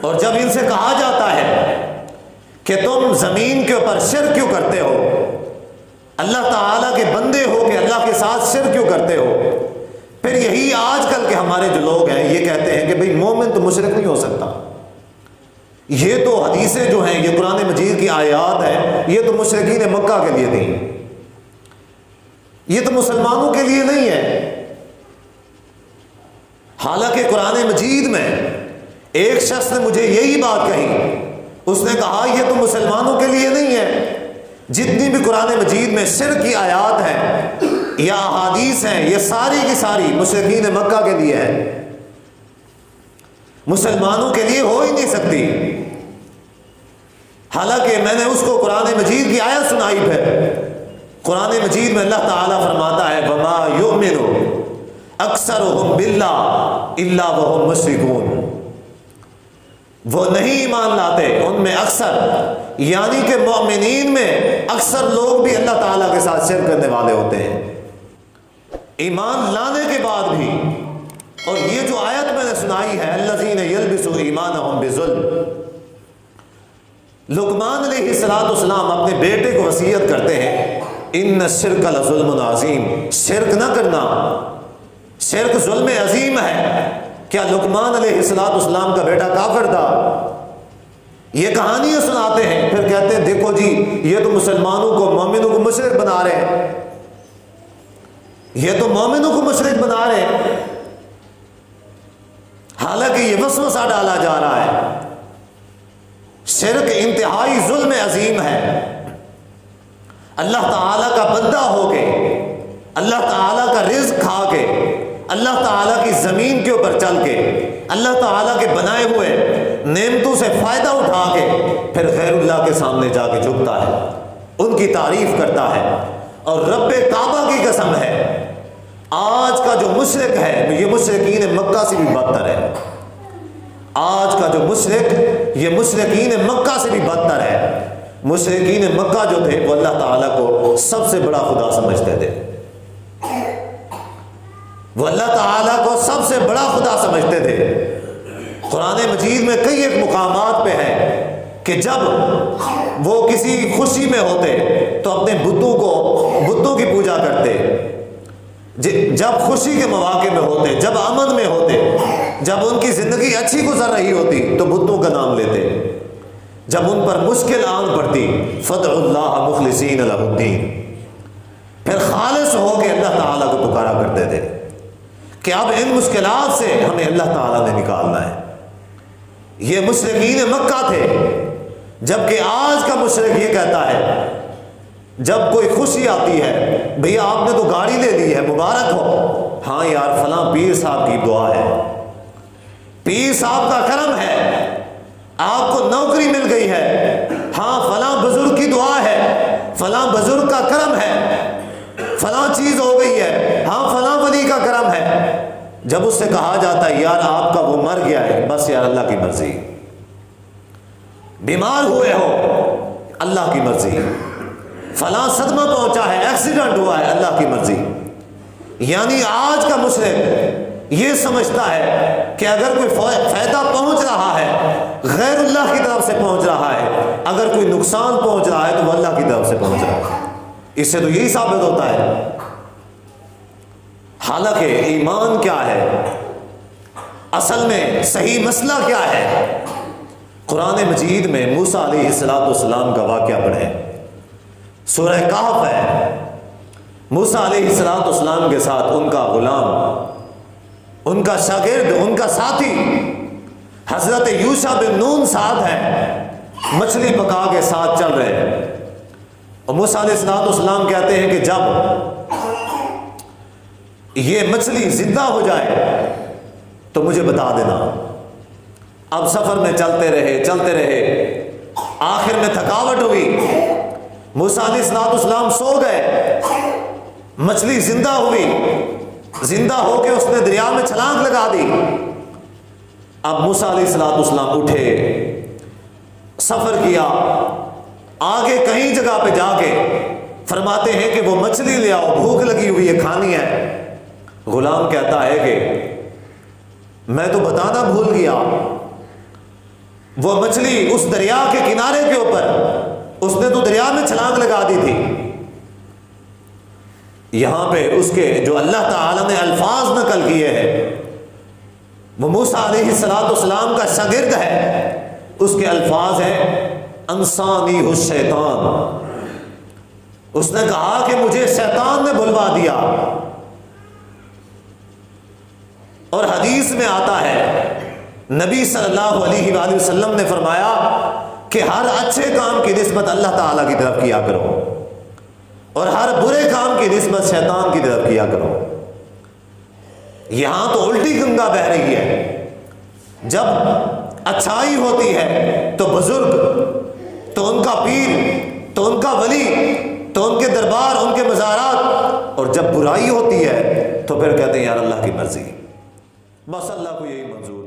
और जब इनसे कहा जाता है कि तुम जमीन के ऊपर शिर्क क्यों करते हो, अल्लाह ताला के बंदे हो कि अल्लाह के साथ शिर्क क्यों करते हो, फिर यही आजकल के हमारे जो लोग हैं ये कहते हैं कि भाई मोमिन तो मुशरिक नहीं हो सकता। ये तो हदीसें जो हैं, ये कुरान मजीद की आयात है, ये तो मुशरिकीन मक्का के लिए थी, ये तो मुसलमानों के लिए नहीं है। हालांकि कुरान मजीद में एक शख्स ने मुझे यही बात कही, उसने कहा ये तो मुसलमानों के लिए नहीं है, जितनी भी कुरान मजीद में शिर्क की आयात है या अहादीस हैं, ये सारी की सारी मुशरिकीन मक्का के लिए है, मुसलमानों के लिए हो ही नहीं सकती। हालांकि मैंने उसको कुरान मजीद की आयत सुनाई, फिर कुरान मजीद में अल्लाह ताला फरमाता है वमा युमिनु अक्सरुहुम बिल्लाह इल्ला वहुम मुश्रिकून, वो नहीं ईमान लाते उनमें अक्सर, यानी कि मोमिनीन में अक्सर लोग भी अल्लाह ताला के साथ शिर्क करने वाले होते हैं ईमान लाने के बाद भी। और ये जो आयत मैंने सुनाई है अल्लज़ीना यल्बिसू ईमानहुम बिज़ुल्म, लुक़मान अलैहिस्सलाम अपने बेटे को वसीयत करते हैं इन्न शिर्क लज़ुल्मुन अज़ीम, शिर्क ना करना, शिर्क जुल्म अजीम है। क्या लुक़मान अलैहिस्सलाम का बेटा काफिर था? ये कहानियां सुनाते हैं, फिर कहते हैं देखो जी ये तो मुसलमानों को, मोमिनों को मुशरिक बना रहे हैं, ये तो मोमिनों को मुशरिक बना रहे हैं। हालांकि ये वसवसा डाला जा रहा है, शिर्क इंतहाई जुल्म अजीम है। अल्लाह ताला का बंदा हो के, अल्लाह ताला का रिज़्क खा के, अल्लाह ताला की ज़मीन के ऊपर चल के, अल्लाह ताला के बनाए हुए नेमतों से फ़ायदा उठा के फिर गैरुल्लाह के सामने जाके झुकता है, उनकी तारीफ़ करता है। और रब्बे काबा की कसम है, आज का जो मुशरिक है ये मुशरिकीन मक्का से भी बदतर है। आज का जो मुशरिक ये मुशरिकीन मक्का से भी बदतर है। मुशरिकीन मक्का जो थे वो अल्लाह ताला को सबसे बड़ा खुदा समझते थे, वो अल्लाह ताला को सबसे बड़ा खुदा समझते थे। कुरान मजीद में कई एक मुकामात पे है कि जब वो किसी खुशी में होते तो अपने बुतों की पूजा करते, जब खुशी के मौके में होते, जब अमन में होते, जब उनकी ज़िंदगी अच्छी गुजर रही होती तो बुतों का नाम लेते, जब उन पर मुश्किल आन पड़ती फदउल्लाह मुखलिसीन लहुद्दीन, फिर खालिस हो के अल्लाह ताला को पुकारा करते थे कि अब इन मुश्किलात से हमें अल्लाह ताला ने निकालना है। ये मुशरिकीन मक्का थे। जबकि आज का मुशरिक ये कहता है जब कोई खुशी आती है, भैया आपने तो गाड़ी ले ली है, मुबारक हो, हाँ यार फलां पीर साहब की दुआ है, पीर साहब का करम है, आपको नौकरी मिल गई है, हाँ फलां बुजुर्ग की दुआ है, फलां बुजुर्ग का करम है, फलां चीज हो गई है, हाँ फलां वली का करम है। जब उससे कहा जाता है यार आपका वो मर गया है, बस यार अल्लाह की मर्जी, बीमार हुए हो अल्लाह की मर्जी, फलां सदमा पहुंचा है, एक्सीडेंट हुआ है, अल्लाह की मर्जी। यानी आज का मुशरिक ये समझता है कि अगर कोई फायदा पहुंच रहा है गैरुल्लाह की तरफ से पहुंच रहा है, अगर कोई नुकसान पहुंच रहा है तो वह अल्लाह की तरफ से पहुंच रहा है। इससे तो यही साबित होता है। हालांकि ईमान क्या है, असल में सही मसला क्या है, कुरान मजीद में मूसा अलैहिस्सलाम का वाक़या पढ़ें, सूरह कहफ है। मूसा अलैहिस्सलाम के साथ उनका गुलाम, उनका शागिर्द, उनका साथी हजरत यूशा बिन नून साथ है, मछली पका के साथ चल रहे हैं। और मूसा अलैहिस्सलाम कहते हैं कि जब ये मछली जिंदा हो जाए तो मुझे बता देना। अब सफर में चलते रहे, आखिर में थकावट हुई, मूसा अलैहिस्सलाम सो गए, मछली जिंदा हुई, जिंदा होके उसने दरिया में छलांग लगा दी। अब मूसा अलैहिस्सलाम उठे, सफर किया, आगे कहीं जगह पे जाके फरमाते हैं कि वो मछली ले आओ, भूख लगी हुई है, खानी है। गुलाम कहता है कि मैं तो बताना भूल गया, वो मछली उस दरिया के किनारे के ऊपर, उसने तो दरिया में छलांग लगा दी थी। यहां पे उसके जो अल्लाह ताला ने अल्फाज नकल किए हैं, वो मूसा अलैहिस्सलाम का शागिर्द है, उसके अल्फाज हैं अंसानी हु शैतान। उसने कहा कि मुझे शैतान ने भुलवा दिया। और हदीस में आता है, नबी सल्लल्लाहु अलैहि वसल्लम ने फरमाया कि हर अच्छे काम की निस्बत अल्लाह ताला की तरफ किया करो और हर बुरे काम की निस्बत शैतान की तरफ किया करो। यहां तो उल्टी गंगा बह रही है। जब अच्छाई होती है तो बुजुर्ग, तो उनका पीर, तो उनका वली, तो उनके दरबार, उनके मज़ारात, और जब बुराई होती है तो फिर कहते हैं यार अल्लाह की मर्जी, बस अल्लाह को यही मंजूर।